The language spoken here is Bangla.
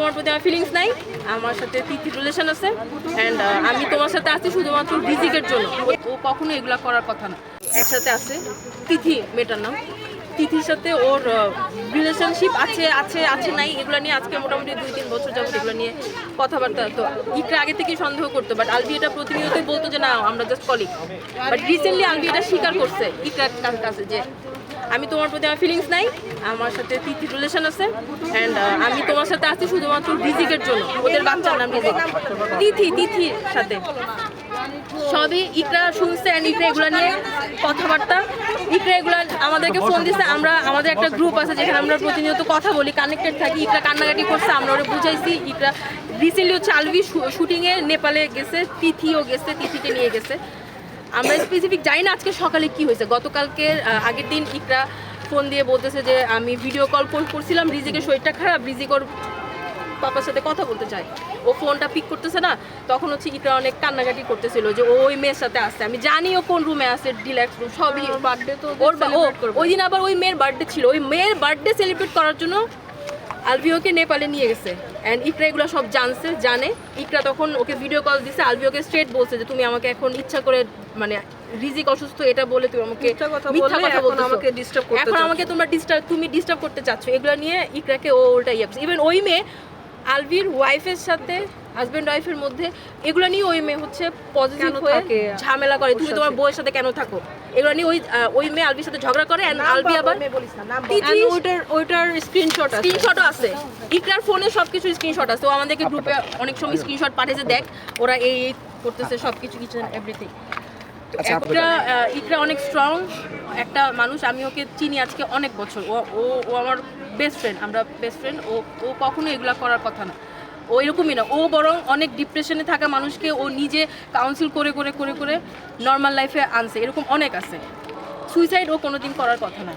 তোমার প্রতি আমার ফিলিংস নাই, আমার সাথে তিথি রিলেশন আছে অ্যান্ড আমি তোমার সাথে আছি শুধুমাত্র রিজিকের জন্য। ও কখনো এগুলা করার কথা না। একসাথে আছে তিথি, মেয়েটার নাম তিথির সাথে ওর রিলেশনশিপ আছে আছে আছে নাই এগুলো নিয়ে আজকে মোটামুটি 2-3 বছর যাবত এগুলো নিয়ে কথাবার্তা। তো ইকরা আগে থেকেই সন্দেহ করতো, বাট আলবি এটা প্রতিনিয়তই বলতো যে না আমরা just colleague. But recently Albi এটা স্বীকার করছে ইকরার কাছে যে আমি তোমার প্রতি আমার ফিলিংস নাই, আমার সাথে তিথির রিলেশন আছে অ্যান্ড আমি তোমার সাথে আছি শুধুমাত্র রিজিকের জন্য। ওদের বাচ্চার নাম রিজিক। তিথির সাথে সবই ইকরা শুনছে অ্যান্ড ইকরা এগুলো নিয়ে কথাবার্তা। ইকরা এগুলো আমাদেরকে ফোন দিচ্ছে, আমরা আমাদের একটা গ্রুপ আছে যেখানে আমরা প্রতিনিয়ত কথা বলি, কানেক্টেড থাকি। ইকরা কান্নাকাটি করছে, আমরা ওরা বুঝাইছি। ইকরা রিসেন্টলি হচ্ছে আলবি শুটিংয়ে নেপালে গেছে, তিথিও গেছে, তিথিকে নিয়ে গেছে। আমরা স্পেসিফিক জানি না আজকে সকালে কি হয়েছে। গতকালকের আগের দিন ইকরা ফোন দিয়ে বলতেছে যে আমি ভিডিও কল করছিলাম, রিজিকের শরীরটা খারাপ, রিজিক ওর পাপার সাথে কথা বলতে চায়, ও ফোনটা পিক করতেছে না। তখন হচ্ছে ইকরা অনেক কান্নাকাটি করতেছিল যে ওই মেয়ের সাথে আসছে। আমি জানি ও কোন রুমে আছে, ডিলাক্স রুম সবই। বার্থডে তো ওই দিন আবার ওই মেয়ের বার্থডে ছিল, ওই মেয়ের বার্থডে সেলিব্রেট করার জন্য আলবিওকে নেপালে নিয়ে গেছে অ্যান্ড ইকরা এগুলো সব জানে। ইকরা তখন ওকে ভিডিও কল দিছে, আলবিওকে স্ট্রেট বলছে যে তুমি আমাকে এখন ইচ্ছা করে মানে রিজিক অসুস্থ এটা বলে তুমি আমাকে মিথ্যা কথা বলতেছো, আমাকে ডিস্টার্ব করতে, এখন আমাকে তুমি ডিস্টার্ব করতে চাচ্ছ। এগুলো নিয়ে ইকরাকে ওটা ইভেন ওই মেয়ে আলবির ওয়াইফের সাথে হাজব্যান্ড ওয়াইফের মধ্যে এগুলো নিয়ে ওই মেয়ে হচ্ছে পজিটিভ হয়ে ঝামেলা করে, তুমি তোমার বউয়ের সাথে কেন থাকো, এগুলো নিয়ে ওই মেয়ে আলবির সাথে ঝগড়া করে। এন্ড আলবি আবার ওইটার স্ক্রিনশটও আছে, ইকরার ফোনে সবকিছু স্ক্রিনশট আছে। ও আমাদেরকে গ্রুপে অনেক সময় স্ক্রিনশট পাঠিয়েছে, দেখ ওরা এই করতেছে সবকিছু, কিছু এভরিথিং। ইকরা অনেক স্ট্রং একটা মানুষ, আমি ওকে চিনি আজকে অনেক বছর। ও আমার বেস্ট ফ্রেন্ড, আমরা বেস্ট ফ্রেন্ড। ও কখনো এগুলা করার কথা না, ও এরকমই না। ও বরং অনেক ডিপ্রেশনে থাকা মানুষকে ও নিজে কাউন্সিল করে করে করে করে নর্মাল লাইফে আনছে, এরকম অনেক আছে। সুইসাইড ও কোনোদিন করার কথা না।